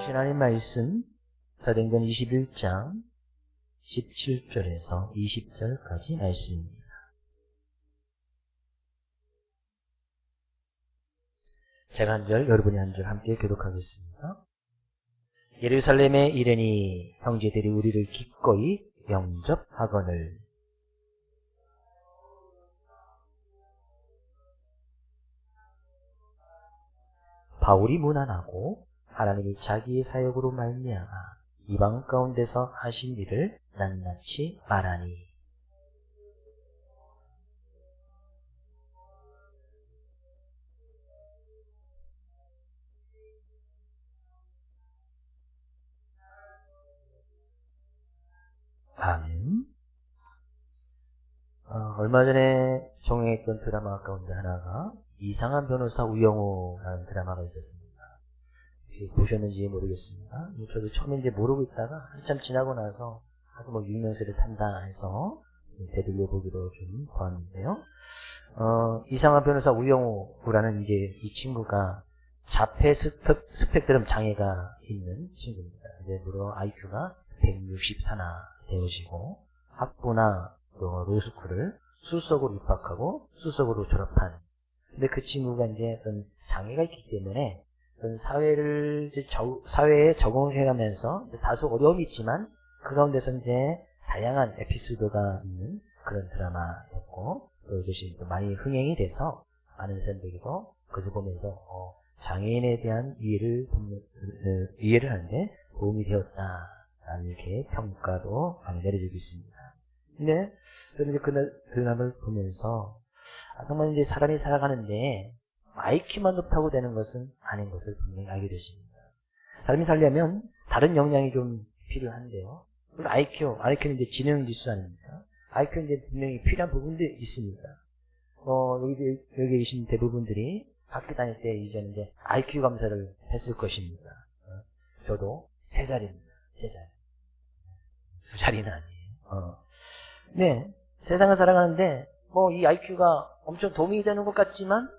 주신 하나님 말씀 사도행전 21장 17절에서 20절까지 말씀입니다. 제가 한 절, 여러분이 한 절 함께 교독하겠습니다. 예루살렘에 이르니 형제들이 우리를 기꺼이 영접하거늘 바울이 문안하고 하나님이 자기의 사역으로 말미암아 이방 가운데서 하신 일을 낱낱이 말하니 아멘. 얼마 전에 종영했던 드라마 가운데 하나가 이상한 변호사 우영우라는 드라마가 있었습니다. 혹시 보셨는지 모르겠습니다. 저도 처음에 이제 모르고 있다가 한참 지나고 나서 아주 뭐 유명세를 탄다 해서 되돌려 보기로 좀 보았는데요. 이상한 변호사 우영우라는 이제 이 친구가 자폐 스펙트럼 장애가 있는 친구입니다. 이제 물론 IQ가 164나 되어지고 학부나 또 로스쿨을 수석으로 입학하고 수석으로 졸업한. 근데 그 친구가 이제 어떤 장애가 있기 때문에 어떤 사회에 적응해가면서 다소 어려움이 있지만 그 가운데서 이제 다양한 에피소드가 있는 그런 드라마였고 또 이것이 또 많이 흥행이 돼서 많은 사람들도 그것을 보면서 장애인에 대한 이해를 하는데 도움이 되었다라는 이렇게 평가도 많이 내려지고 있습니다. 근데 저는 이제 그 드라마를 보면서 정말 이제 사람이 살아가는데 IQ만 높다고 되는 것은 아닌 것을 분명히 알게 되십니다. 사람이 살려면 다른 역량이 좀 필요한데요. IQ는 이제 지능 지수 아닙니까? IQ는 이제 분명히 필요한 부분도 있습니다. 여기 계신 대부분들이 학교 다닐 때 이제는 이제 IQ 검사를 했을 것입니다. 저도 3자리입니다. 3자리. 2자리는 아니에요. 네. 세상을 살아가는데, 이 IQ가 엄청 도움이 되는 것 같지만,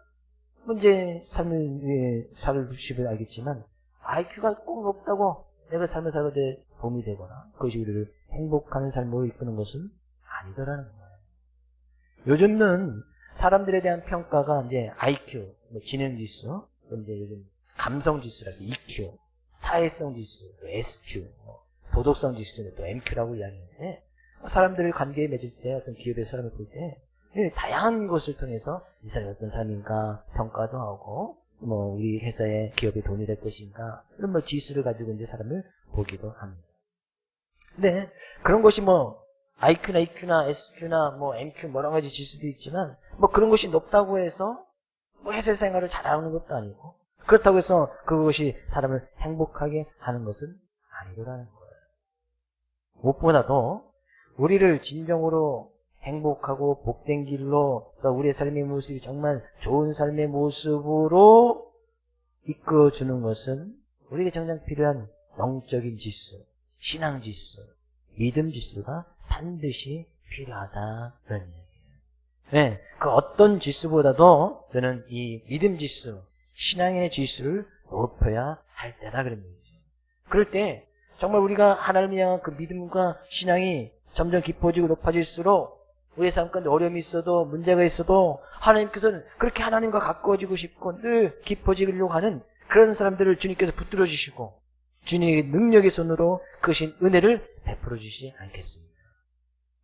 문제 삶을 위해 살을 부시을 알겠지만, IQ가 꼭 높다고 내가 삶을 살아가는데 도움이 되거나, 그것이 우리를 행복한 삶으로 이끄는 것은 아니더라는 거예요. 요즘은 사람들에 대한 평가가 이제 IQ, 지능 지수, 이제 요즘 감성 지수라서 EQ, 사회성 지수, SQ, 도덕성 지수, 또 MQ라고 이야기하는데, 사람들을 관계에 맺을 때, 어떤 기업의 사람을 볼 때, 다양한 것을 통해서 이 사람이 어떤 사람인가 평가도 하고, 우리 회사에 기업에 도움이 될 것인가, 이런 지수를 가지고 이제 사람을 보기도 합니다. 근데 그런 것이 IQ나 EQ나 SQ나 MQ 여러 가지 지수도 있지만, 그런 것이 높다고 해서 회사 생활을 잘하는 것도 아니고, 그렇다고 해서 그것이 사람을 행복하게 하는 것은 아니더라는 거예요. 무엇보다도 우리를 진정으로 행복하고 복된 길로 또 우리의 삶의 모습이 정말 좋은 삶의 모습으로 이끌어주는 것은 우리에게 정작 필요한 영적인 지수, 신앙 지수, 믿음 지수가 반드시 필요하다는 얘기예요. 네, 그 어떤 지수보다도 저는 이 믿음 지수, 신앙의 지수를 높여야 할 때다 그런 얘기죠. 그럴 때 정말 우리가 하나님을 향한 그 믿음과 신앙이 점점 깊어지고 높아질수록 우리의 삶 가운데 어려움이 있어도 문제가 있어도 하나님께서는 그렇게 하나님과 가까워지고 싶고 늘 깊어지려고 하는 그런 사람들을 주님께서 붙들어 주시고 주님의 능력의 손으로 그것인 은혜를 베풀어 주시지 않겠습니다.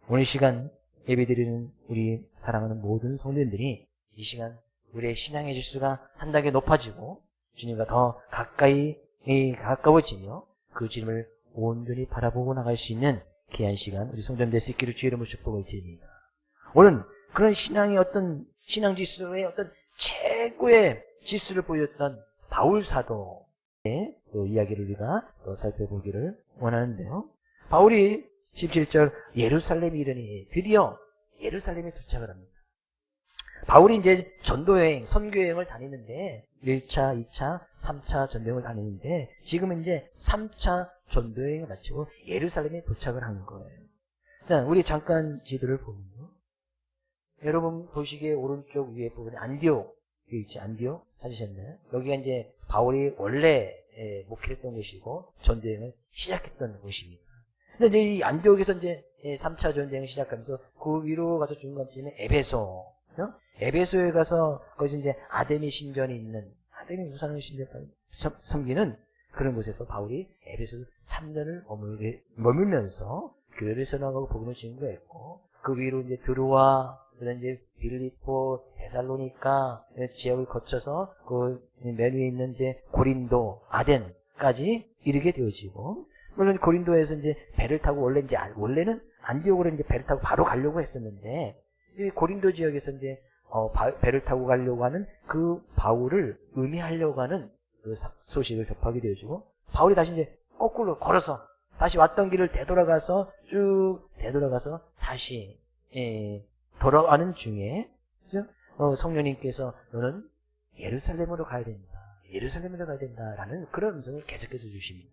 오늘 시간 예배드리는 우리 사랑하는 모든 성도님들이 이 시간 우리의 신앙의 지수가 한 단계 높아지고 주님과 더 가까워지며 그 주님을 온전히 바라보고 나갈 수 있는 귀한 시간 우리 성도님 될 수 있기를 주의 이름으로 축복을 드립니다. 오늘 그런 신앙의 어떤 신앙 지수의 어떤 최고의 지수를 보였던 바울 사도의 이야기를 우리가 또 살펴보기를 원하는데요. 바울이 17절 예루살렘에 이르니 드디어 예루살렘에 도착을 합니다. 바울이 이제 전도여행, 선교여행을 다니는데 1차, 2차, 3차 전도여행을 다니는데 지금은 이제 3차 전도여행을 마치고 예루살렘에 도착을 한 거예요. 자, 우리 잠깐 지도를 보면요. 여러분 보시기에 오른쪽 위에 부분에 안디옥, 여기 있지, 안디옥 찾으셨나요? 여기가 이제 바울이 원래 목회했던 곳이고 전도여행을 시작했던 곳입니다. 근데 이제 이 안디옥에서 이제 3차 전도여행을 시작하면서 그 위로 가서 중간쯤에 에베소, 에베소에 가서 거기서 이제 아데미 신전이 있는 아데미 우상을 섬기는 그런 곳에서 바울이 에베소에서 3년을 머물면서 교회를 선언하고 복음을 증거했고 그 위로 이제 드로아, 그다음 이제 빌립보, 데살로니가 지역을 거쳐서 그 맨 위에 있는 이제 고린도, 아덴까지 이르게 되어지고 물론 고린도에서 이제 배를 타고 원래는 안디옥으로 이제 배를 타고 바로 가려고 했었는데 이 고린도 지역에서 이제 배를 타고 가려고 하는 그 바울을 의미하려고 하는 그 소식을 접하게 되어지고 바울이 다시 이제 거꾸로 걸어서 다시 왔던 길을 되돌아가서 쭉 되돌아가서 다시 돌아가는 중에 성령님께서 너는 예루살렘으로 가야 된다. 예루살렘으로 가야 된다라는 그런 음성을 계속해서 주십니다.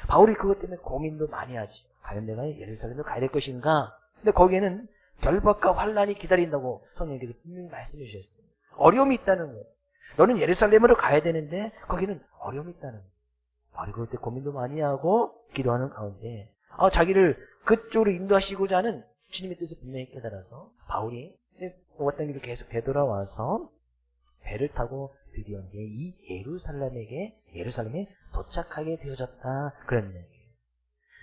바울이 그것 때문에 고민도 많이 하지. 과연 내가 예루살렘으로 가야 될 것인가? 근데 거기에는 결박과 환란이 기다린다고 성령님께서 분명히 말씀해 주셨어요. 어려움이 있다는 거예요. 너는 예루살렘으로 가야 되는데 거기는 어려움이 있다는 거예요. 바울이 그것 때문에 고민도 많이 하고 기도하는 가운데 자기를 그쪽으로 인도하시고자 하는 주님의 뜻을 분명히 깨달아서 바울이 왔던 길을 계속 되돌아와서 배를 타고 드디어 이 예루살렘에 도착하게 되어졌다. 그런 얘기예요.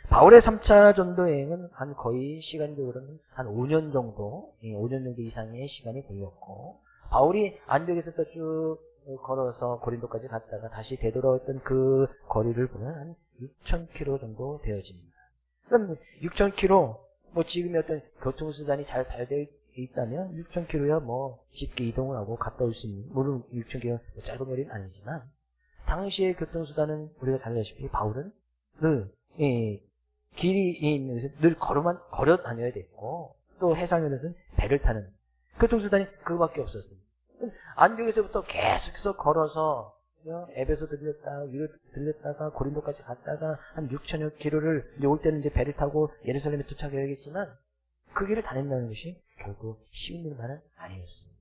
바울의 3차 전도 여행은 한 거의 시간적으로는 한 5년 정도, 5년 정도 이상의 시간이 걸렸고 바울이 안디옥에서 또 쭉 걸어서 고린도까지 갔다가 다시 되돌아왔던 그 거리를 보면 한 6,000km 정도 되어집니다. 그럼 6,000km, 지금의 어떤 교통수단이 잘 발되어 있다면 6,000km야 쉽게 이동을 하고 갔다 올 수 있는, 물론 6,000km 짧은 거리는 아니지만 당시의 교통수단은 우리가 잘 알다시피 바울은 길이 있는 곳에 늘 걸어 다녀야 됐고 또 해상에서는 배를 타는 교통수단이 그거밖에 없었습니다. 안디옥에서부터 계속해서 걸어서 에베소 들렸다가 위로 들렸다가 고린도까지 갔다가 한 6,000여 킬로를 이제 올 때는 이제 배를 타고 예루살렘에 도착해야겠지만 그 길을 다닌다는 것이 결국 쉬운 일만은 아니었습니다.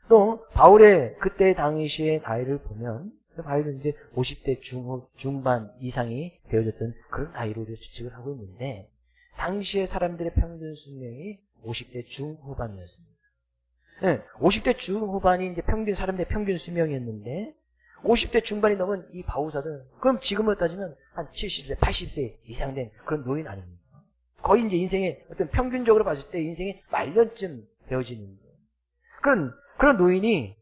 또 바울의 그때 당시의 나이를 보면 바울은 이제 50대 중반 이상이 되어졌던 그런 나이로 추측을 하고 있는데 당시의 사람들의 평균 수명이 50대 중후반이었습니다. 50대 중후반이 이제 사람들의 평균 수명이었는데 50대 중반이 넘은 이 바우사들, 그럼 지금으로 따지면 한 70세, 80세 이상 된 그런 노인 아닙니까? 거의 이제 인생의 어떤 평균적으로 봤을 때 인생의 말년쯤 되어지는 거예요. 그런 노인이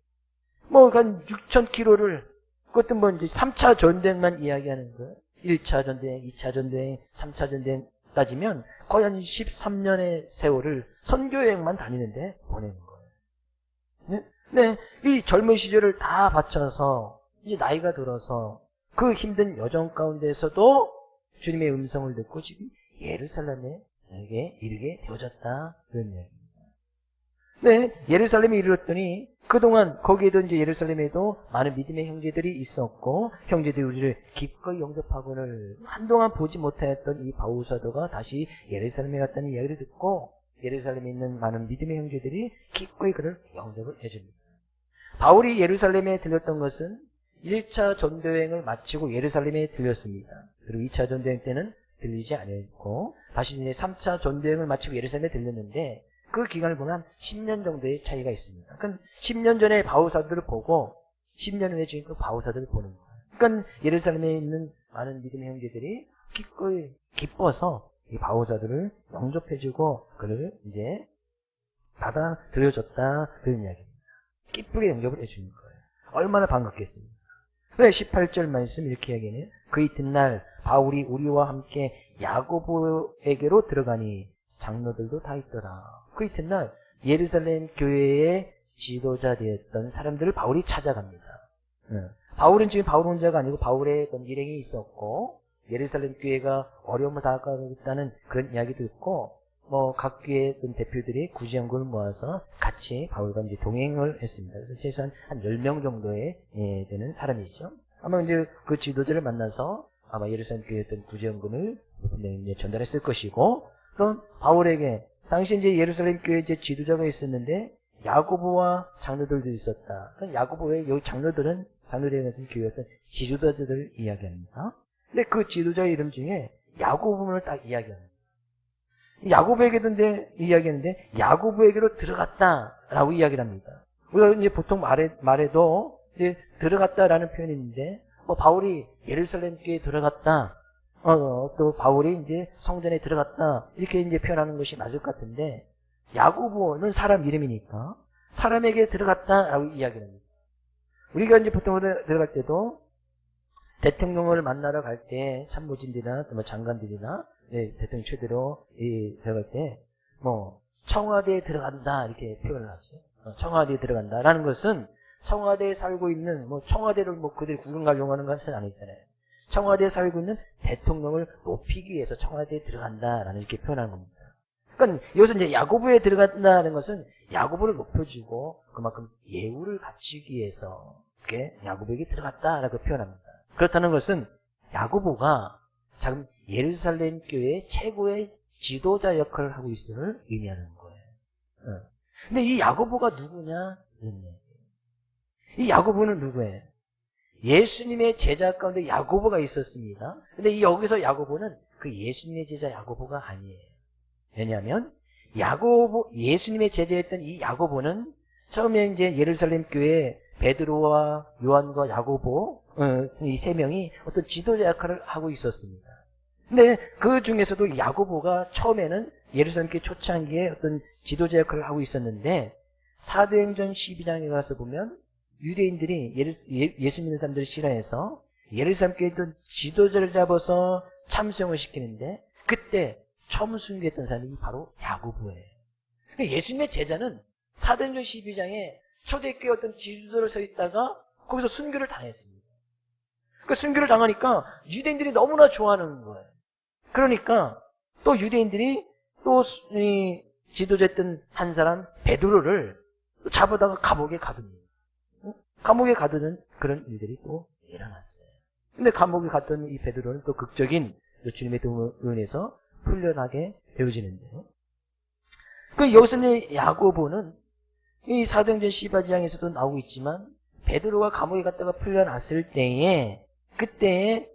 한 6,000km를 그것도 이제 3차 전쟁만 이야기하는 거예요. 1차 전쟁, 2차 전쟁, 3차 전쟁 따지면 거의 한 13년의 세월을 선교여행만 다니는데 보내는 거예요. 네, 이 젊은 시절을 다 바쳐서 이제 나이가 들어서 그 힘든 여정 가운데서도 주님의 음성을 듣고 지금 예루살렘에 이르게 되어졌다. 그런 얘기입니다. 네, 예루살렘에 이르렀더니 그동안 거기에도 이제 예루살렘에도 많은 믿음의 형제들이 있었고 형제들이 우리를 기꺼이 영접하고는 한동안 보지 못하였던 이 바울 사도가 다시 예루살렘에 갔다는 이야기를 듣고 예루살렘에 있는 많은 믿음의 형제들이 기꺼이 그를 영접을 해줍니다. 바울이 예루살렘에 들렸던 것은 1차 전도여행을 마치고 예루살렘에 들렸습니다. 그리고 2차 전도여행 때는 들리지 않았고 다시 이제 3차 전도여행을 마치고 예루살렘에 들렸는데 그 기간을 보면 한 10년 정도의 차이가 있습니다. 그러니까 10년 전에 바울사들을 보고 10년 후에 지금 그 바울사들을 보는 거예요. 그러니까 예루살렘에 있는 많은 믿음의 형제들이 기꺼이 기뻐서 이 바울사들을 영접해주고 그를 이제 받아들여줬다 그런 이야기입니다. 기쁘게 영접을 해주는 거예요. 얼마나 반갑겠습니까? 그래 18절 말씀 이렇게 이야기해요. 그 이튿날 바울이 우리와 함께 야고보에게로 들어가니 장로들도 다 있더라. 그 이튿날 예루살렘 교회의 지도자 되었던 사람들을 바울이 찾아갑니다. 바울은 지금 바울 혼자가 아니고 바울의 어떤 일행이 있었고 예루살렘 교회가 어려움을 당하고 있다는 그런 이야기도 있고 각 교회의 대표들이 구제연구를 모아서 같이 바울과 이제 동행을 했습니다. 그래서 최소한 한 10명 정도의 되는 사람이죠. 아마 이제 그 지도자를 만나서 아마 예루살렘 교회의 어떤 구제연금을 이제 전달했을 것이고, 그럼 바울에게 당시 이제 예루살렘 교회 이제 지도자가 있었는데 야고보와 장로들도 있었다. 야고보의 여기 장로들은 장로대에서 교회였던 지도자들을 이야기합니다. 근데 그 지도자 이름 중에 야고보를 딱 이야기합니다. 야고보에게도 이야기하는데 야고보에게로 들어갔다라고 이야기를 합니다. 우리가 이제 보통 말에도 이제 들어갔다라는 표현이 있는데, 뭐 바울이 예루살렘 교회에 들어갔다, 또 바울이 이제 성전에 들어갔다 이렇게 이제 표현하는 것이 맞을 것 같은데, 야고보는 사람 이름이니까 사람에게 들어갔다라고 이야기를 합니다. 우리가 이제 보통 들어갈 때도 대통령을 만나러 갈 때 참모진들이나 뭐 장관들이나 대통령 최대로 들어갈 때 뭐 청와대에 들어간다 이렇게 표현을 하죠. 청와대에 들어간다라는 것은 청와대에 살고 있는 뭐 청와대를 뭐 그들이 구경 가려고 하는 것은 아니잖아요. 청와대에 살고 있는 대통령을 높이기 위해서 청와대에 들어간다라는 이렇게 표현하는 겁니다. 그러니까 여기서 이제 야고보에 들어간다는 것은 야고보를 높여주고 그만큼 예우를 갖추기 위해서 이렇게 야고보에게 들어갔다라고 표현합니다. 그렇다는 것은 야고보가 지금 예루살렘 교회의 최고의 지도자 역할을 하고 있음을 의미하는 거예요. 근데 이 야고보가 누구냐? 이 야고보는 누구예요? 예수님의 제자 가운데 야고보가 있었습니다. 근데 여기서 야고보는 그 예수님의 제자 야고보가 아니에요. 왜냐하면 예수님의 제자였던 이 야고보는 처음에 이제 예루살렘 교회에 베드로와 요한과 야고보 이 세 명이 어떤 지도자 역할을 하고 있었습니다. 근데 그 중에서도 야고보가 처음에는 예루살렘 교회 초창기에 어떤 지도자 역할을 하고 있었는데 사도행전 12장에 가서 보면 유대인들이 예수 믿는 사람들을 싫어해서 예루살렘 교회에 있던 지도자를 잡아서 참수형을 시키는데 그때 처음 순교했던 사람이 바로 야고보예요. 그러니까 예수님의 제자는 사도행전 12장에 초대교회 어떤 지도자로 서 있다가 거기서 순교를 당했습니다. 그 순교를 당하니까 유대인들이 너무나 좋아하는 거예요. 그러니까 또 유대인들이 또 지도자였던 한 사람 베드로를 잡아다가 감옥에 가둡니다. 감옥에 가두는 그런 일들이 또 일어났어요. 근데 감옥에 갔던 이 베드로는 또 극적인 주님의 도움을 은혜서 풀려나게 되어지는데요. 그 여기서 이제 야고보는 이 사도행전 12장에서도 나오고 있지만 베드로가 감옥에 갔다가 풀려났을 때에 그때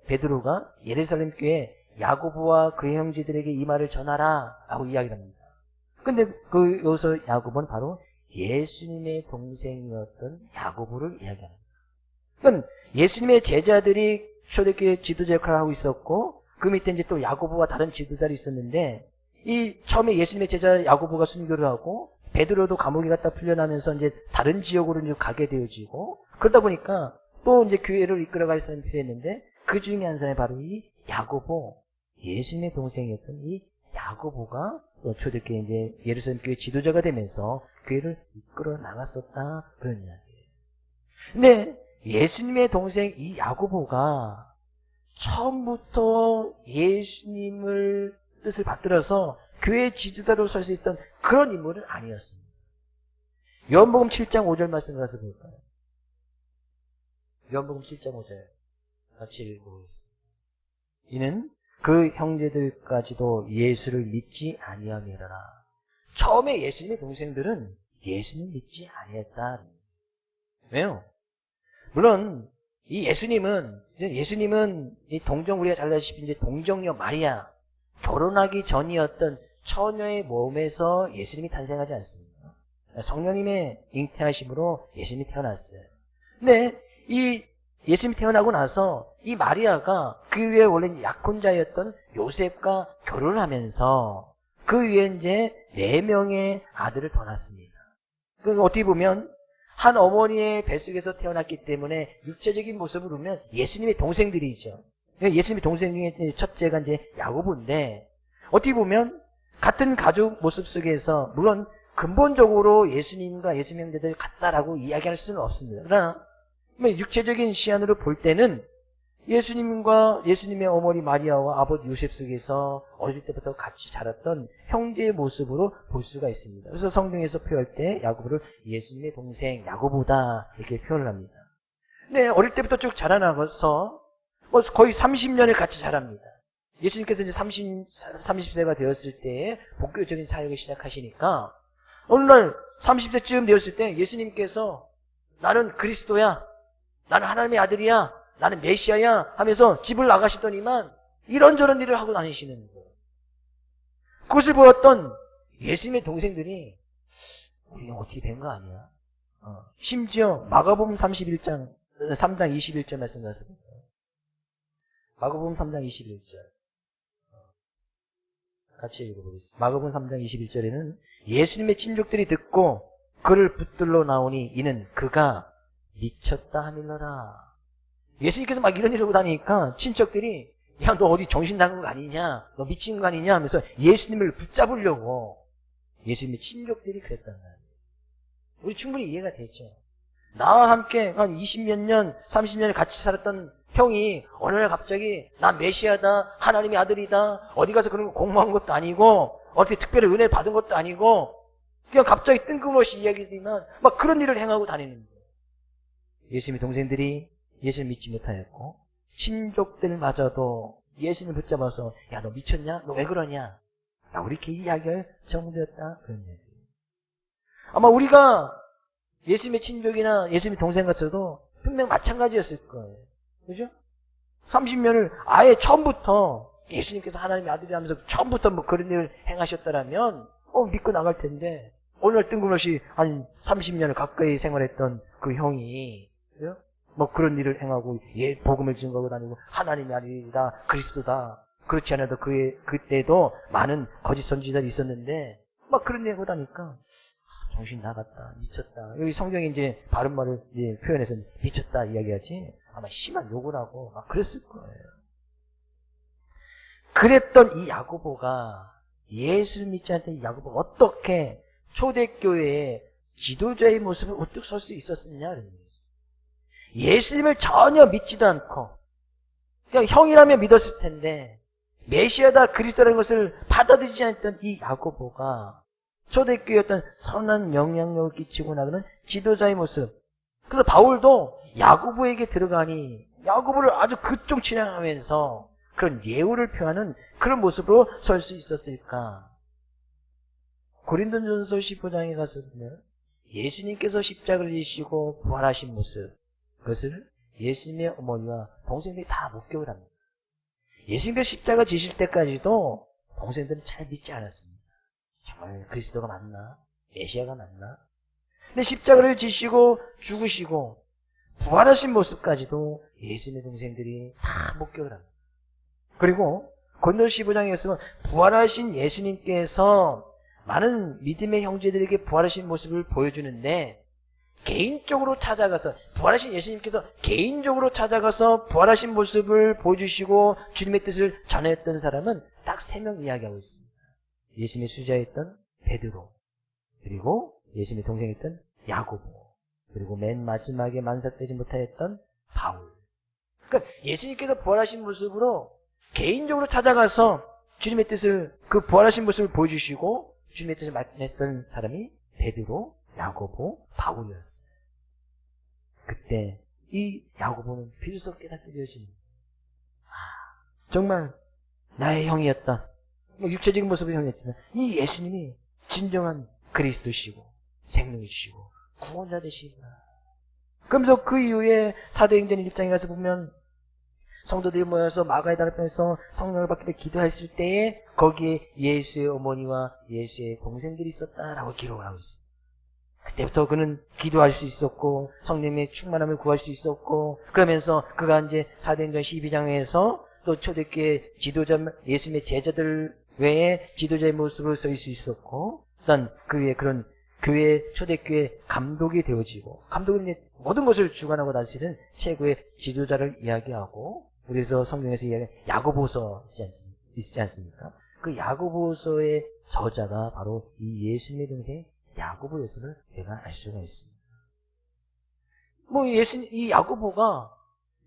베드로가 예루살렘 교회 야고보와 그의 형제들에게 이 말을 전하라 라고 이야기를 합니다. 근데 여기서 야고보는 바로 예수님의 동생이었던 야고보를 이야기합니다. 그러니까 예수님의 제자들이 초대교회 지도자 역할을 하고 있었고 그 밑에 이제 또 야고보와 다른 지도자들이 있었는데 이 처음에 예수님의 제자 야고보가 순교를 하고 베드로도 감옥에 갔다 풀려나면서 이제 다른 지역으로 이제 가게 되어지고 그러다 보니까 또 이제 교회를 이끌어갈 사람이 필요했는데 그 중에 한 사람이 바로 이 야고보, 예수님의 동생이었던 이 야고보가 또 초대교회 이제 예루살렘 교회 지도자가 되면서 교회를 이끌어 나갔었다 그런 이야기예요. 근데 예수님의 동생 이 야고보가 처음부터 예수님을 뜻을 받들어서 교회 지도자로 설 수 있던 그런 인물은 아니었습니다. 요한복음 7장 5절 말씀 가서 볼까요? 요한복음 7장 5절 같이 읽어보겠습니다. 이는 그 형제들까지도 예수를 믿지 아니함이라. 처음에 예수님의 동생들은 예수님 믿지 아니했다. 왜요? 물론 이 예수님은 이 우리가 잘 아시다시피 이제 동정녀 마리아 결혼하기 전이었던 처녀의 몸에서 예수님이 탄생하지 않습니다. 성령님의 잉태하심으로 예수님이 태어났어요. 근데 이 예수님이 태어나고 나서 이 마리아가 그 위에 원래 약혼자였던 요셉과 결혼을 하면서 그 위에 이제 4명의 아들을 더 낳습니다. 그러니까 어떻게 보면 한 어머니의 뱃속에서 태어났기 때문에 육체적인 모습으로 보면 예수님의 동생들이죠. 예수님의 동생 중에 첫째가 이제 야고보인데 어떻게 보면 같은 가족 모습 속에서 물론 근본적으로 예수님과 예수님 형제들 같다라고 이야기할 수는 없습니다. 그러나 육체적인 시안으로 볼 때는 예수님과 예수님의 어머니 마리아와 아버지 요셉 속에서 어릴 때부터 같이 자랐던 형제의 모습으로 볼 수가 있습니다. 그래서 성경에서 표현할 때 야고보를 예수님의 동생 야고보다 이렇게 표현을 합니다. 근데 어릴 때부터 쭉 자라나서 거의 30년을 같이 자랍니다. 예수님께서 이제 30세가 되었을 때 본격적인 사역을 시작하시니까 어느 날 30세쯤 되었을 때 예수님께서 나는 그리스도야. 나는 하나님의 아들이야. 나는 메시아야 하면서 집을 나가시더니만 이런저런 일을 하고 다니시는 거예요. 그것을 보았던 예수님의 동생들이 이게 어떻게 된 거 아니야? 심지어 마가복음 3장 21절 말씀 나왔습니다. 마가복음 3장 21절 같이 읽어보겠습니다. 마가복음 3장 21절에는 예수님의 친족들이 듣고 그를 붙들러 나오니 이는 그가 미쳤다 하밀러라. 예수님께서 막 이런 일을 하고 다니니까 친척들이 야, 너 어디 정신 나간 거 아니냐? 너 미친 거 아니냐? 하면서 예수님을 붙잡으려고 예수님의 친족들이 그랬단 말이에요. 우리 충분히 이해가 되죠. 나와 함께 한 20몇 년, 30년을 같이 살았던 형이 어느 날 갑자기 나 메시아다, 하나님의 아들이다, 어디 가서 그런 거 공부한 것도 아니고 어떻게 특별히 은혜를 받은 것도 아니고 그냥 갑자기 뜬금없이 이야기지만 막 그런 일을 행하고 다니는 거예요. 예수님의 동생들이 예수를 믿지 못하였고 친족들마저도 예수님을 붙잡아서 야, 너 미쳤냐? 너 왜 그러냐? 야, 우리 이렇게 이야기할 정도였다. 그런 얘기예요. 아마 우리가 예수님의 친족이나 예수님의 동생 같아도 분명 마찬가지였을 거예요. 그죠? 30년을 아예 처음부터 예수님께서 하나님의 아들이라면서 처음부터 뭐 그런 일을 행하셨다라면 믿고 나갈 텐데 오늘 뜬금없이 한 30년을 가까이 생활했던 그 형이 그죠? 뭐 그런 일을 행하고 복음을 증거하고 다니고 하나님이 아니다 그리스도다. 그렇지 않아도 그때도 많은 거짓 선지자들이 있었는데 막 그런 얘기 하고 다니까 정신 나갔다 미쳤다. 여기 성경에 이제 바른 말을 이제 표현해서 미쳤다 이야기하지 아마 심한 욕을 하고 막 그랬을 거예요. 그랬던 이 야고보가 예수를 믿지 않던 이 야고보가 어떻게 초대교회의 지도자의 모습을 우뚝 설 수 있었느냐. 예수님을 전혀 믿지도 않고 그냥 형이라면 믿었을 텐데 메시아다 그리스도라는 것을 받아들이지 않았던 이 야고보가 초대교회의 어떤 선한 영향력을 끼치고 나가는 지도자의 모습. 그래서 바울도 야고보에게 들어가니 야고보를 아주 극종 친양하면서 그런 예우를 표하는 그런 모습으로 설 수 있었을까. 고린도전서 15장에 가서 보면 예수님께서 십자가를 지시고 부활하신 모습, 그것을 예수님의 어머니와 동생들이 다 목격을 합니다. 예수님께서 십자가 지실 때까지도 동생들은 잘 믿지 않았습니다. 정말 그리스도가 맞나? 메시아가 맞나? 근데 십자가를 지시고 죽으시고 부활하신 모습까지도 예수님의 동생들이 다 목격을 합니다. 그리고 고린도서 15장에서 부활하신 예수님께서 많은 믿음의 형제들에게 부활하신 모습을 보여주는데 개인적으로 찾아가서 부활하신 예수님께서 개인적으로 찾아가서 부활하신 모습을 보여주시고 주님의 뜻을 전했던 사람은 딱 3명 이야기하고 있습니다. 예수님의 수자였던 베드로, 그리고 예수님의 동생이었던 야고보, 그리고 맨 마지막에 만삭되지 못하였던 바울. 그러니까 예수님께서 부활하신 모습으로 개인적으로 찾아가서 주님의 뜻을 그 부활하신 모습을 보여주시고 주님의 뜻을 말씀했던 사람이 베드로, 야고보, 바울이었어요. 그때 이 야고보는 비로소 깨닫게 되어집니다. 정말 나의 형이었다. 육체적인 모습의 형이었지만 이 예수님이 진정한 그리스도시고 생명이시고 구원자 되시구나. 그러면서 그 이후에 사도행전 1장에 가서 보면 성도들이 모여서 마가의 다락방에서 성령을 받기 위해 기도했을 때에 거기에 예수의 어머니와 예수의 동생들이 있었다라고 기록을 하고 있습니다. 그때부터 그는 기도할 수 있었고 성령의 충만함을 구할 수 있었고 그러면서 그가 이제 사도행전 12장에서 또 초대교회 지도자 예수님의 제자들 외에 지도자의 모습을 설 수 있었고 일단 그 위에 그런 교회 초대교회 감독이 되어지고 감독은 이제 모든 것을 주관하고 다스리는 최고의 지도자를 이야기하고 그래서 성경에서 이야기하는 야고보서 있지 않습니까? 그 야고보서의 저자가 바로 이 예수님의 동생 야고보였음을 우리가 알 수가 있습니다. 이 야고보가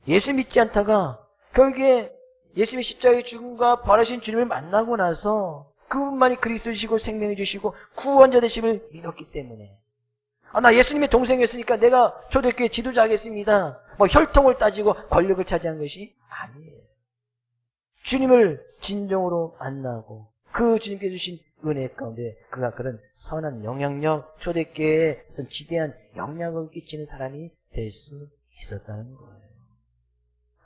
예수 믿지 않다가 결국에 예수님의 십자가의 죽음과 부활하신 주님을 만나고 나서 그분만이 그리스도이시고 생명이 주시고 구원자 되심을 믿었기 때문에 나 예수님의 동생이었으니까 내가 초대교회 지도자 하겠습니다. 혈통을 따지고 권력을 차지한 것이 아니에요. 주님을 진정으로 만나고 그 주님께 주신 은혜 가운데 그가 그런 선한 영향력, 초대교회에 어떤 지대한 영향을 끼치는 사람이 될 수 있었다는 거예요.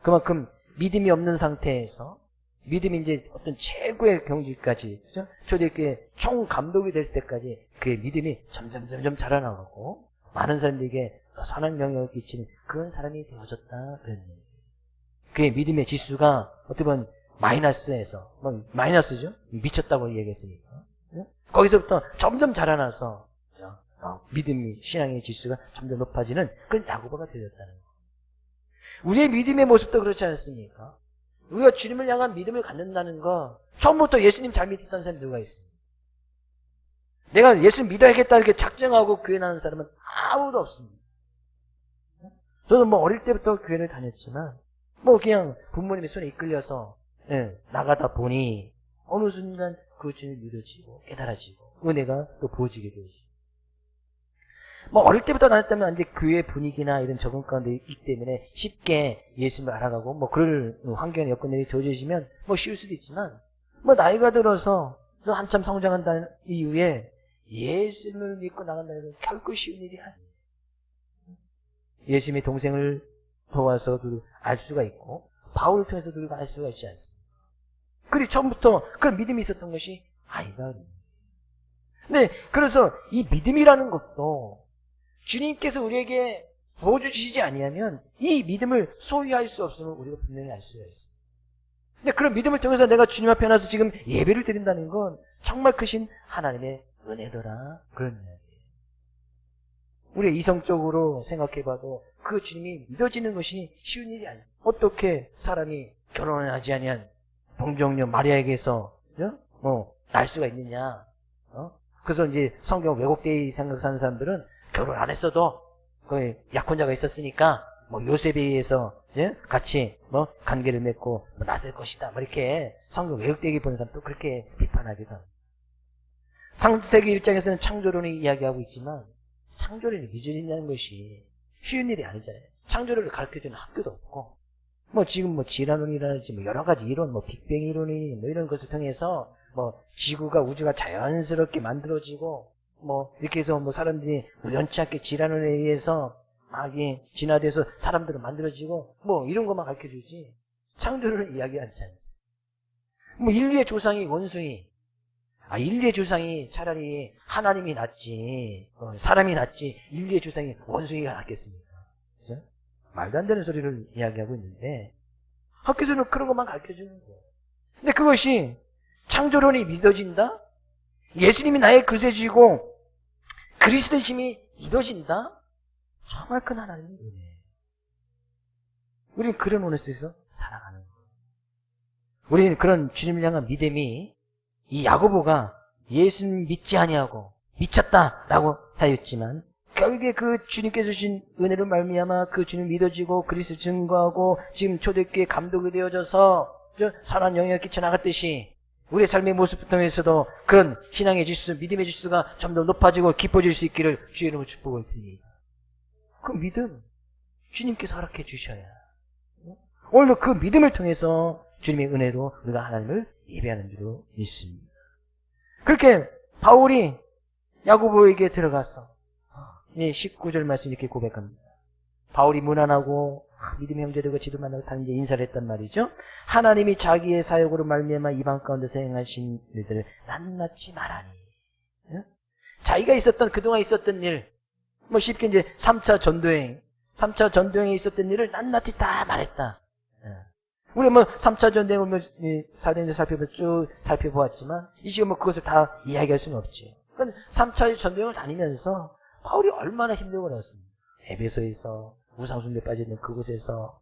그만큼 믿음이 없는 상태에서 믿음이 이제 어떤 최고의 경지까지, 그죠? 초대교회 총감독이 될 때까지 그의 믿음이 점점 자라나가고 많은 사람들에게 선한 영향을 끼치는 그런 사람이 되어졌다. 그런 얘기예요. 그의 믿음의 지수가 어떻게 보면 마이너스에서, 마이너스죠? 미쳤다고 얘기했으니까. 거기서부터 점점 자라나서 믿음이, 신앙의 지수가 점점 높아지는 그런 야고보가 되었다는 거예요. 우리의 믿음의 모습도 그렇지 않습니까? 우리가 주님을 향한 믿음을 갖는다는 거, 처음부터 예수님 잘 믿었던 사람이 누가 있습니까? 내가 예수님 믿어야겠다 이렇게 작정하고 교회 나는 사람은 아무도 없습니다. 저는 어릴 때부터 교회를 다녔지만 그냥 부모님의 손에 이끌려서 나가다 보니 어느 순간 그 주님을 믿어지고 깨달아지고 은혜가 또 부어지게 되지. 어릴 때부터 다녔다면 이제 교회 분위기나 이런 적응 가운데 있기 때문에 쉽게 예수님을 알아가고 그럴 환경 여건들이 되어지면 쉬울 수도 있지만 나이가 들어서 또 한참 성장한 이후에 예수님을 믿고 나간다는 건 결코 쉬운 일이 아니에요. 예수님의 동생을 도와서도 알 수가 있고 바울을 통해서도 알 수가 있지 않습니까? 그리고 처음부터 그런 믿음이 있었던 것이 아니다. 근데 그래서 이 믿음이라는 것도 주님께서 우리에게 부어주시지 아니하면 이 믿음을 소유할 수 없음을 우리가 분명히 알 수가 있어요. 근데 그런 믿음을 통해서 내가 주님 앞에 나서 지금 예배를 드린다는 건 정말 크신 하나님의 은혜더라. 그런 이야기예요. 우리가 이성적으로 생각해봐도 그 주님이 믿어지는 것이 쉬운 일이 아니에요. 어떻게 사람이 결혼을 하지 아니한 동정녀 마리아에게서 날 수가 있느냐? 그래서 이제 성경 왜곡되게 생각하는 사람들은 결혼 안 했어도 거의 약혼자가 있었으니까 요셉에 의해서 같이 관계를 맺고 났을 것이다. 이렇게 성경 왜곡되게 보는 사람도 그렇게 비판하기도 합니다. 창세기 1장에서는 창조론을 이야기하고 있지만 창조론이 믿어진다는 것이 쉬운 일이 아니잖아요. 창조론을 가르쳐주는 학교도 없고 지금 질환론이라든지 여러 가지 이론, 빅뱅 이론이 이런 것을 통해서 지구가 우주가 자연스럽게 만들어지고 이렇게 해서 사람들이 우연치 않게 질환론에 의해서 막 진화돼서 사람들은 만들어지고 이런 것만 가르쳐주지 창조론을 이야기하지 않습니다. 인류의 조상이 원숭이, 인류의 조상이 차라리 하나님이 낫지 사람이 낫지 인류의 조상이 원숭이가 낫겠습니까? 그죠? 말도 안 되는 소리를 이야기하고 있는데 학교에서는 그런 것만 가르쳐주는 거예요. 근데 그것이 창조론이 믿어진다? 예수님이 나의 구세주이고 그리스도심이 믿어진다? 정말 큰 하나님의 은혜예요. 우리는 그런 원에 속에서 살아가는 거예요. 우리는 그런 주님을 향한 믿음이 이 야고보가 예수님 믿지 아니하고 미쳤다라고 하였지만 결국에 그 주님께서 주신 은혜로 말미암아 그 주님 믿어지고 그리스도 증거하고 지금 초대교회 감독이 되어져서 선한 영향을 끼쳐나갔듯이 우리의 삶의 모습 통해서도 그런 신앙의 지수, 믿음의 지수가 점점 높아지고 깊어질 수 있기를 주의 이름으로 축복을 드립니다. 그 믿음 주님께서 허락해 주셔야 오늘도 그 믿음을 통해서 주님의 은혜로 우리가 하나님을 예배하는 줄로 믿습니다. 그렇게 바울이 야고보에게 들어가서 19절 말씀 이렇게 고백합니다. 바울이 무난하고 믿음의 형제들과 지도 만나고 다 이제 인사를 했단 말이죠. 하나님이 자기의 사역으로 말미암아 이방 가운데서 행하신 일들을 낱낱이 말하니. 자기가 있었던 그동안 있었던 일, 쉽게 이제 3차 전도행에 있었던 일을 낱낱이 다 말했다. 우리 3차 전도행 오면 사도행전 쭉 살펴보았지만 이 시간 그것을 다 이야기할 수는 없지. 그러니까 3차 전도행을 다니면서 바울이 얼마나 힘들고 그랬습니다. 에베소에서 우상숭배에 빠져있는 그곳에서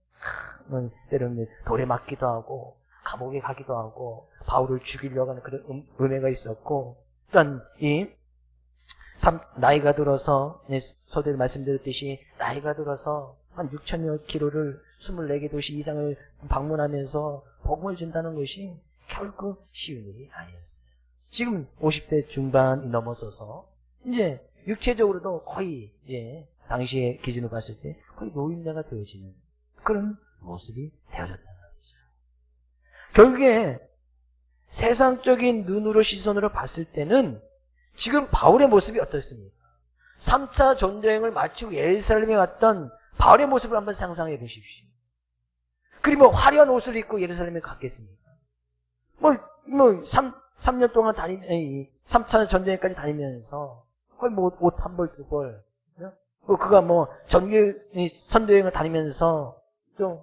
때로는 돌에 맞기도 하고 감옥에 가기도 하고 바울을 죽이려고 하는 그런 은혜가 있었고 또한 나이가 들어서 서두에 말씀드렸듯이 나이가 들어서 한 6천여 킬로를 24개 도시 이상을 방문하면서 복음을 준다는 것이 결코 쉬운 일이 아니었어요. 지금 50대 중반이 넘어서서 이제 육체적으로도 거의 당시의 기준으로 봤을 때 거의 노인네가 되어지는 그런 모습이 되어졌다는 거죠. 결국에 세상적인 눈으로 시선으로 봤을 때는 지금 바울의 모습이 어떻습니까? 3차 전쟁을 마치고 예루살렘에 왔던 바울의 모습을 한번 상상해 보십시오. 그리고 화려한 옷을 입고 예루살렘에 갔겠습니까? 3년 동안 3차 전쟁까지 다니면서 거의 옷 한 벌, 두 벌. 그가 선교여행을 다니면서 좀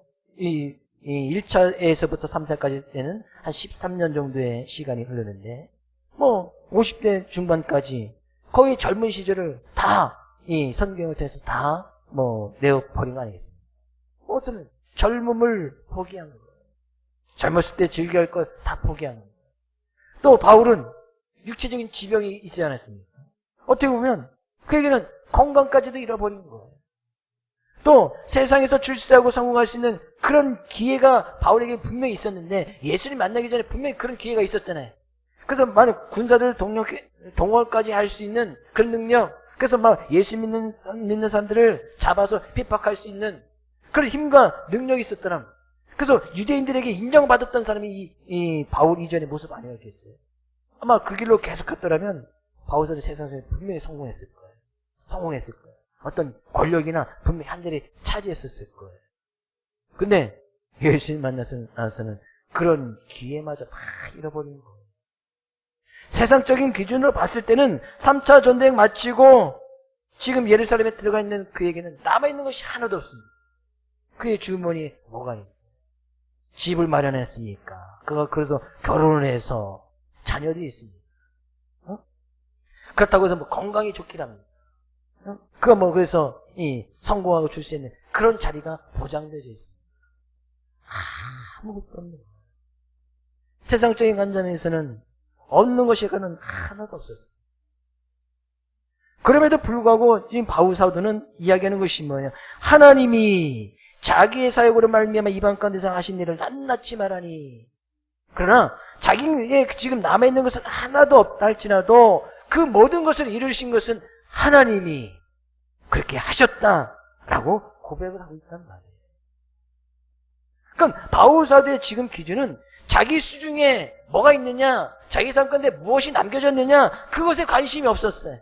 1차에서부터 3차까지 때는 한 13년 정도의 시간이 흐르는데 50대 중반까지 거의 젊은 시절을 다 이 선교행을 통해서 다 내어버린 거 아니겠습니까? 어떤 젊음을 포기한 거예요. 젊었을 때 즐겨야 할 것 다 포기한 거예요. 또 바울은 육체적인 지병이 있지 않았습니까? 어떻게 보면 그에게는 건강까지도 잃어버린 거예요. 또 세상에서 출세하고 성공할 수 있는 그런 기회가 바울에게 분명히 있었는데 예수님 만나기 전에 분명히 그런 기회가 있었잖아요. 그래서 만약 군사들 동원까지 할 수 있는 그런 능력, 그래서 예수 믿는 사람들을 잡아서 핍박할 수 있는 그런 힘과 능력이 있었더라면, 그래서 유대인들에게 인정받았던 사람이 이 바울 이전의 모습 아니었겠어요? 아마 그 길로 계속 갔더라면 바울도 세상에서 분명히 성공했을 거예요. 어떤 권력이나 분명히 한 자리 차지했었을 거예요. 근데 예수님 만나서는 그런 기회마저 다 잃어버린 거예요. 세상적인 기준으로 봤을 때는 3차 전쟁 마치고 지금 예루살렘에 들어가 있는 그에게는 남아있는 것이 하나도 없습니다. 그의 주머니에 뭐가 있어요? 집을 마련했습니까? 그가 그래서 결혼을 해서 자녀들이 있습니다. 그렇다고 해서 건강이 좋긴 합니다. 그가 그래서 성공하고 줄 수 있는 그런 자리가 보장되어 있습니다. 아무것도 없는 거예요. 세상적인 관점에서는 없는 것이 하나도 없었어요. 그럼에도 불구하고 지금 바울 사도는 이야기하는 것이 뭐예요? 하나님이 자기의 사역으로 말미암아 이방 가운데서 하신 일을 낱낱이 말하니, 그러나 자기에게 지금 남아있는 것은 하나도 없다 할지라도 그 모든 것을 이루신 것은 하나님이 그렇게 하셨다라고 고백을 하고 있단 말이에요. 그러니까 바울 사도의 지금 기준은 자기 수중에 뭐가 있느냐, 자기 삶 가운데 무엇이 남겨졌느냐, 그것에 관심이 없었어요.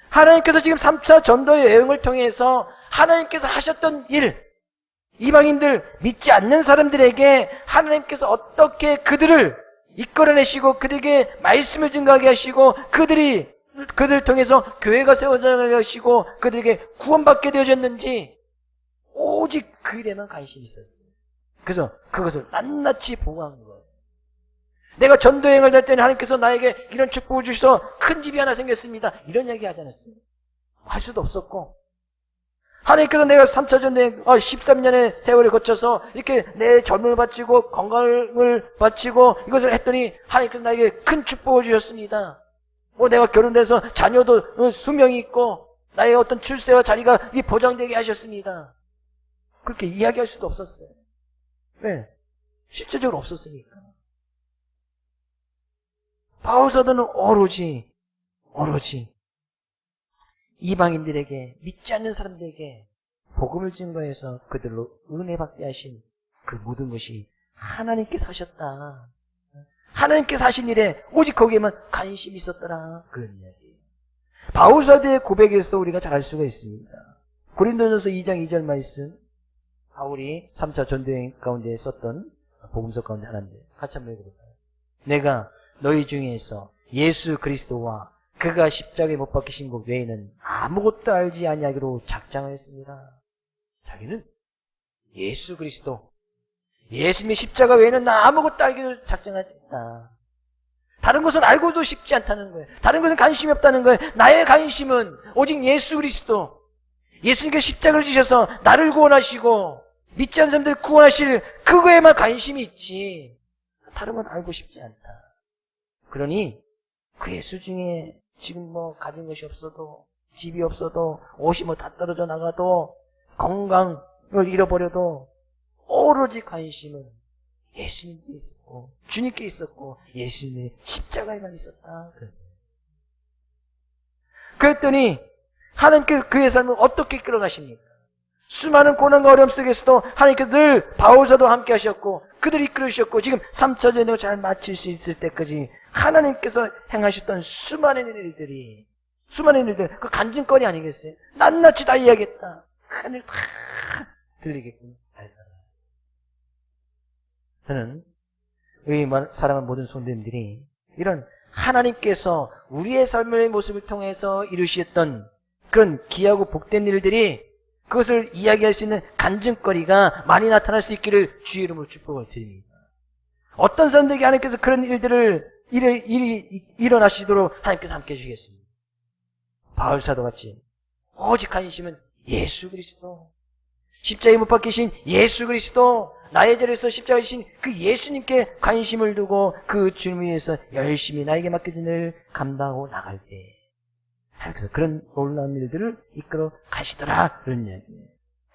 하나님께서 지금 3차 전도 여행을 통해서 하나님께서 하셨던 일, 이방인들 믿지 않는 사람들에게 하나님께서 어떻게 그들을 이끌어내시고 그들에게 말씀을 증거하게 하시고 그들을 통해서 교회가 세워져가게 하시고 그들에게 구원받게 되어졌는지 오직 그 일에만 관심이 있었어요. 그래서 그것을 낱낱이 보고한 거예요. 내가 전도여행을 할 때는 하나님께서 나에게 이런 축복을 주셔서 큰 집이 하나 생겼습니다. 이런 얘기 하지 않았어요. 할 수도 없었고, 하나님께서 내가 3차 전도여행 13년의 세월을 거쳐서 이렇게 내 젊음을 바치고 건강을 바치고 이것을 했더니 하나님께서 나에게 큰 축복을 주셨습니다. 내가 결혼돼서 자녀도 수명이 있고 나의 어떤 출세와 자리가 보장되게 하셨습니다. 그렇게 이야기할 수도 없었어요. 왜? 실제적으로 없었으니까. 바울 사도는 오로지 이방인들에게, 믿지 않는 사람들에게 복음을 증거해서 그들로 은혜 받게 하신 그 모든 것이 하나님께서 하셨다. 하나님께서 하신 일에 오직 거기에만 관심이 있었더라. 그런 이야기예요. 바울 사도의 고백에서 우리가 잘 알 수가 있습니다. 고린도전서 2장 2절 말씀, 바울이 3차 전도여행 가운데 썼던 복음서 가운데 하나인데 같이 한번 읽어볼까요? 내가 너희 중에서 예수 그리스도와 그가 십자가에 못 박히신 것 외에는 아무것도 알지 아니하기로 작정하였습니다. 자기는 예수 그리스도, 예수님의 십자가 외에는 나 아무것도 알기로 작정하지 않다. 다른 것은 알고도 싶지 않다는 거예요. 다른 것은 관심이 없다는 거예요. 나의 관심은 오직 예수 그리스도, 예수님께 십자가를 지셔서 나를 구원하시고 믿지 않는 사람들을 구원하실 그거에만 관심이 있지 다른 건 알고 싶지 않다. 그러니 그의 수중에 지금 가진 것이 없어도, 집이 없어도, 옷이 다 떨어져 나가도, 건강을 잃어버려도 오로지 관심은 예수님께 있었고 주님께 있었고 예수님의 십자가에만 있었다. 그랬더니 하나님께서 그의 삶을 어떻게 끌어가십니까? 수많은 고난과 어려움 속에서도 하나님께서 늘 바울사도 함께 하셨고 그들이 이끌으셨고 지금 3차 전쟁을 잘 마칠 수 있을 때까지 하나님께서 행하셨던 수많은 일들 그 간증거리 아니겠어요? 낱낱이 다 이야기했다. 하늘 다 들리게끔 알더라. 저는 우리 사랑하는 모든 성도님들이 이런 하나님께서 우리의 삶의 모습을 통해서 이루셨던 그런 귀하고 복된 일들이 그것을 이야기할 수 있는 간증거리가 많이 나타날 수 있기를 주의 이름으로 축복을 드립니다. 어떤 사람들에게 하나님께서 그런 일들을 일어나시도록 하나님께서 함께 해주시겠습니다. 바울사도 같이 오직 관심은 예수 그리스도, 십자가에 못 박히신 예수 그리스도, 나의 자리에서 십자가에 지신 그 예수님께 관심을 두고 그 주님 위해서 열심히 나에게 맡겨진 일을 감당하고 나갈 때 하나님께서 그런 놀라운 일들을 이끌어 가시더라, 그런 이야기예요.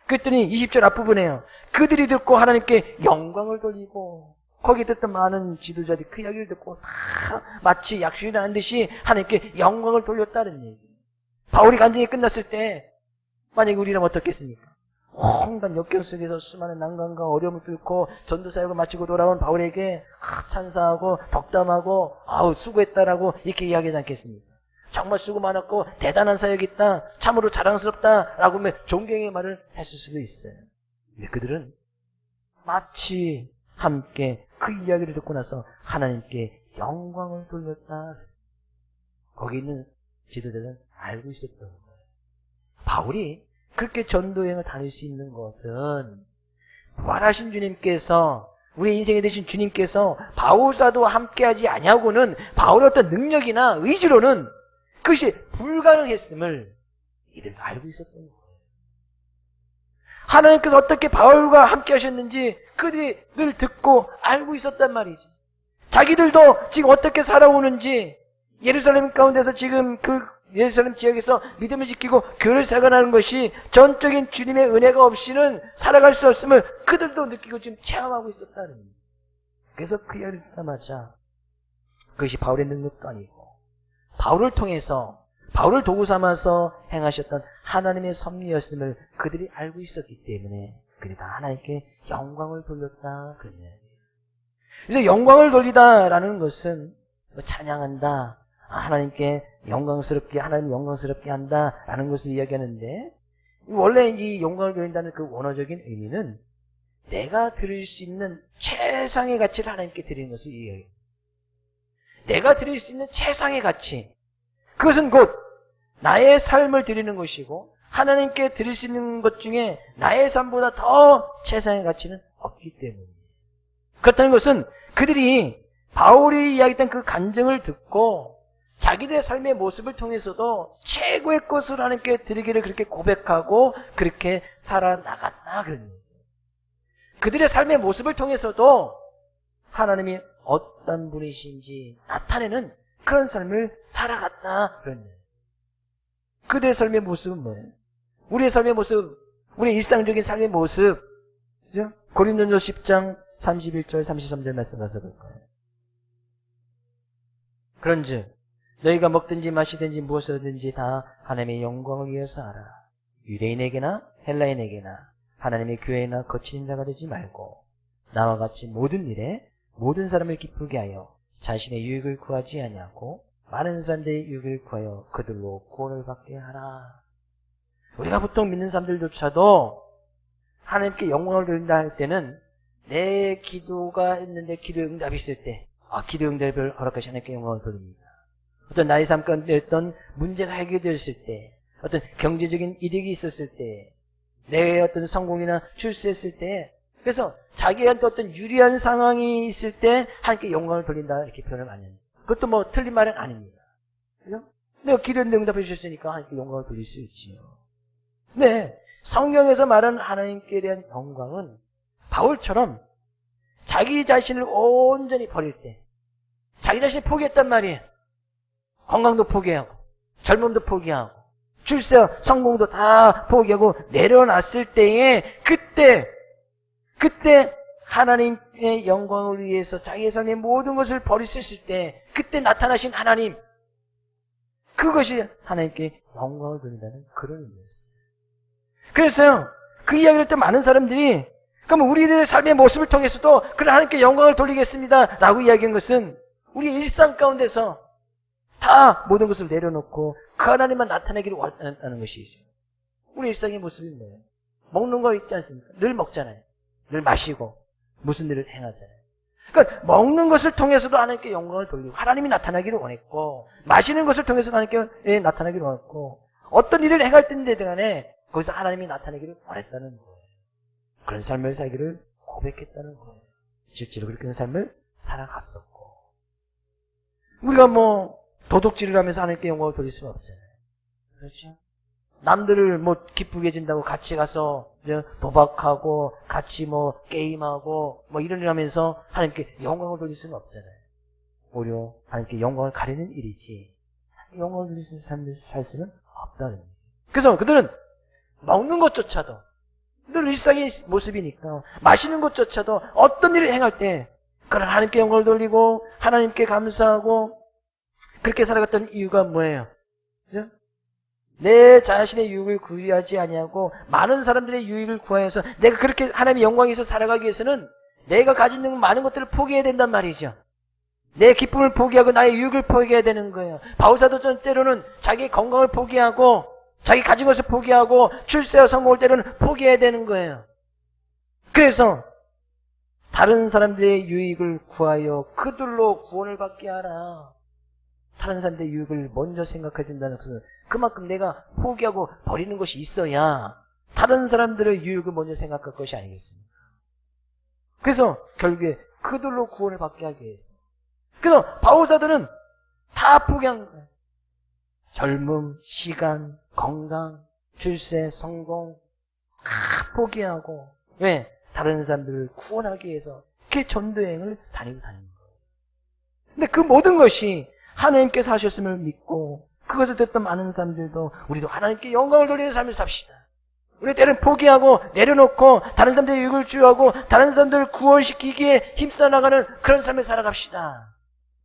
그랬더니 20절 앞부분에요. 그들이 듣고 하나님께 영광을 돌리고, 거기에 듣던 많은 지도자들이 그 이야기를 듣고 다 마치 약속이 나는 듯이 하나님께 영광을 돌렸다는 얘기예요. 바울이 간증이 끝났을 때 만약에 우리라면 어떻겠습니까? 온갖 역경 속에서 수많은 난관과 어려움을 뚫고 전도사역을 마치고 돌아온 바울에게 찬사하고 덕담하고 수고했다라고 이렇게 이야기하지 않겠습니까? 정말 수고 많았고 대단한 사역이 있다, 참으로 자랑스럽다라고 하면 존경의 말을 했을 수도 있어요. 근데 그들은 마치 함께 그 이야기를 듣고 나서 하나님께 영광을 돌렸다. 거기 있는 지도자들은 알고 있었던 거예요. 바울이 그렇게 전도여행을 다닐 수 있는 것은 부활하신 주님께서, 우리 인생에 되신 주님께서 바울사도 함께하지 아니하고는 바울의 어떤 능력이나 의지로는 그것이 불가능했음을 이들도 알고 있었던 거예요. 하나님께서 어떻게 바울과 함께 하셨는지 그들이 늘 듣고 알고 있었단 말이지. 자기들도 지금 어떻게 살아오는지, 예루살렘 가운데서 지금 그 예루살렘 지역에서 믿음을 지키고 교회를 세워가는 것이 전적인 주님의 은혜가 없이는 살아갈 수 없음을 그들도 느끼고 지금 체험하고 있었다는 거예요. 그래서 그 이야기를 듣자마자 그것이 바울의 능력도 아니고 바울을 통해서, 바울을 도구 삼아서 행하셨던 하나님의 섭리였음을 그들이 알고 있었기 때문에 그들이 다 하나님께 영광을 돌렸다, 그런 이야기예요. 그래서 영광을 돌리다라는 것은 찬양한다, 하나님께 영광스럽게, 하나님 영광스럽게 한다라는 것을 이야기하는데, 원래 이 영광을 돌린다는 그 원어적인 의미는 내가 드릴 수 있는 최상의 가치를 하나님께 드리는 것을 이야기해요. 내가 드릴 수 있는 최상의 가치, 그것은 곧 나의 삶을 드리는 것이고 하나님께 드릴 수 있는 것 중에 나의 삶보다 더 최상의 가치는 없기 때문이에요. 그렇다는 것은 그들이 바울이 이야기했던 그 간증을 듣고 자기들의 삶의 모습을 통해서도 최고의 것을 하나님께 드리기를 그렇게 고백하고 그렇게 살아나갔다, 그런 얘기예요. 그들의 삶의 모습을 통해서도 하나님이 어떤 분이신지 나타내는 그런 삶을 살아갔다, 그런 얘기예요. 그들의 삶의 모습은 뭐예요? 우리의 삶의 모습, 우리의 일상적인 삶의 모습, 그죠? 고린도전서 10장 31절 33절 말씀 가서 볼까요? 그런즉 너희가 먹든지 마시든지 무엇을 하든지 다 하나님의 영광을 위해서 하라. 유대인에게나 헬라인에게나 하나님의 교회나 거치는 자가 되지 말고 나와 같이 모든 일에 모든 사람을 기쁘게 하여 자신의 유익을 구하지 아니하고 많은 사람들의 유익을 구하여 그들로 구원을 받게 하라. 우리가 보통 믿는 사람들조차도 하나님께 영광을 돌린다 할 때는 내 기도가 했는데 기도 응답이 있을 때 기도 응답을 허락하시 하나님께 영광을 돌립니다. 어떤 나의 삶 가운데 어떤 문제가 해결되었을 때, 어떤 경제적인 이득이 있었을 때, 내 어떤 성공이나 출세했을 때, 그래서 자기한테 어떤 유리한 상황이 있을 때 하나님께 영광을 돌린다, 이렇게 표현을 많이 합니다. 그것도 뭐 틀린 말은 아닙니다. 그죠? 내가 기도했는데 응답해 주셨으니까 하나님께 영광을 돌릴 수 있지요. 네, 성경에서 말하는 하나님께 대한 영광은 바울처럼 자기 자신을 온전히 버릴 때, 자기 자신을 포기했단 말이에요. 건강도 포기하고 젊음도 포기하고 출세와 성공도 다 포기하고 내려놨을 때에 그때 하나님의 영광을 위해서 자기의 삶의 모든 것을 버릴 수 있을 때 그때 나타나신 하나님, 그것이 하나님께 영광을 돌린다는 그런 의미였어요. 그래서요, 그 이야기를 때 많은 사람들이 그럼 우리들의 삶의 모습을 통해서도 그런 하나님께 영광을 돌리겠습니다 라고 이야기한 것은 우리 일상 가운데서 다 모든 것을 내려놓고 그 하나님만 나타내기를 원하는 것이죠. 우리 일상의 모습이 뭐예요? 먹는 거 있지 않습니까? 늘 먹잖아요. 늘 마시고 무슨 일을 행하잖아요. 그러니까 먹는 것을 통해서도 하나님께 영광을 돌리고 하나님이 나타나기를 원했고 마시는 것을 통해서도 하나님께 나타나기를 원했고 어떤 일을 행할 때인데 간에 거기서 하나님이 나타나기를 원했다는 거예요. 그런 삶을 살기를 고백했다는 거예요. 실제로 그렇게 삶을 살아갔었고 우리가 뭐 도둑질을 하면서 하나님께 영광을 돌릴 수는 없잖아요. 그렇죠? 남들을 뭐 기쁘게 해준다고 같이 가서 도박하고 같이 뭐 게임하고 뭐 이런 일 하면서 하나님께 영광을 돌릴 수는 없잖아요. 오히려 하나님께 영광을 가리는 일이지 영광을 돌릴 수 있는 삶을 살 수는 없다는 거예요. 그래서 그들은 먹는 것조차도 늘 일상의 모습이니까 마시는 것조차도 어떤 일을 행할 때 그런 하나님께 영광을 돌리고 하나님께 감사하고 그렇게 살아갔던 이유가 뭐예요? 그죠? 내 자신의 유익을 구하지 아니하고 많은 사람들의 유익을 구하여서 내가 그렇게 하나님의 영광에서 살아가기 위해서는 내가 가진 많은 것들을 포기해야 된단 말이죠. 내 기쁨을 포기하고 나의 유익을 포기해야 되는 거예요. 바울사도 때로는 자기의 건강을 포기하고 자기 가진 것을 포기하고 출세와 성공을 때로는 포기해야 되는 거예요. 그래서 다른 사람들의 유익을 구하여 그들로 구원을 받게 하라. 다른 사람들의 유익을 먼저 생각해 준다는 것은 그만큼 내가 포기하고 버리는 것이 있어야 다른 사람들의 유익을 먼저 생각할 것이 아니겠습니까? 그래서 결국에 그들로 구원을 받게 하기 위해서. 그래서 바울사들은 다 포기한 거예요. 젊음, 시간, 건강, 출세, 성공 다 포기하고 왜? 다른 사람들을 구원하기 위해서 그 전도여행을 다니는 거예요. 근데 그 모든 것이 하나님께서 하셨음을 믿고 그것을 듣던 많은 사람들도 우리도 하나님께 영광을 돌리는 삶을 삽시다. 우리 때는 포기하고 내려놓고 다른 사람들의 유익을 주하고 다른 사람들을 구원시키기에 힘써 나가는 그런 삶을 살아갑시다.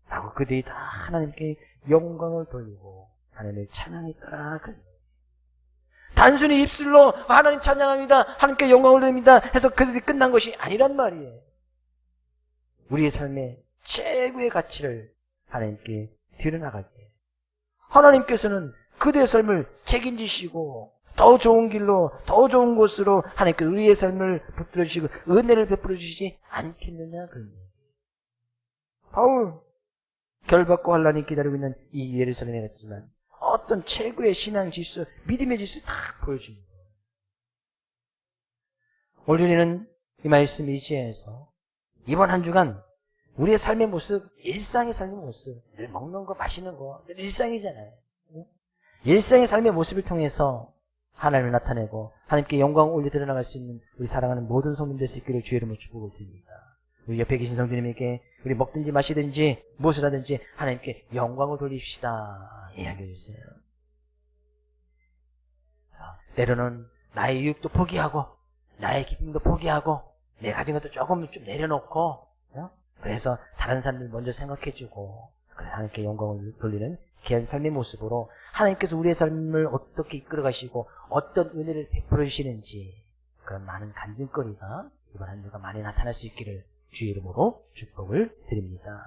라고 그들이 다 하나님께 영광을 돌리고 하나님을 찬양했더라. 단순히 입술로 하나님 찬양합니다. 하나님께 영광을 돌립니다. 해서 그들이 끝난 것이 아니란 말이에요. 우리의 삶의 최고의 가치를 하나님께 드러나갈 때 하나님께서는 그들의 삶을 책임지시고 더 좋은 길로 더 좋은 곳으로 하나님께 우리의 삶을 붙들어 주시고 은혜를 베풀어 주시지 않겠느냐 그런 얘기예요. 바울 결박과 환난이 기다리고 있는 이 예루살렘에 갔지만 어떤 최고의 신앙 질서, 믿음의 질서를 다 보여주는 거예요. 오늘 우리는 이 말씀 이지에서 이번 한 주간 우리의 삶의 모습, 일상의 삶의 모습, 늘 먹는 거, 마시는 거, 늘 일상이잖아요. 일상의 삶의 모습을 통해서 하나님을 나타내고 하나님께 영광을 올려 드러나갈 수 있는 우리 사랑하는 모든 소문 될 수 있기를 주의 이름으로 축복을 드립니다. 우리 옆에 계신 성도님에게 우리 먹든지 마시든지 무엇을 하든지 하나님께 영광을 돌립시다. 이야기해 주세요. 때로는 나의 유익도 포기하고 나의 기쁨도 포기하고 내 가진 것도 조금 좀 내려놓고 그래서 다른 사람들 먼저 생각해주고 하나님께 영광을 돌리는 귀한 삶의 모습으로 하나님께서 우리의 삶을 어떻게 이끌어가시고 어떤 은혜를 베풀어 주시는지 그런 많은 간증거리가 이번 한 주가 많이 나타날 수 있기를 주의 이름으로 축복을 드립니다.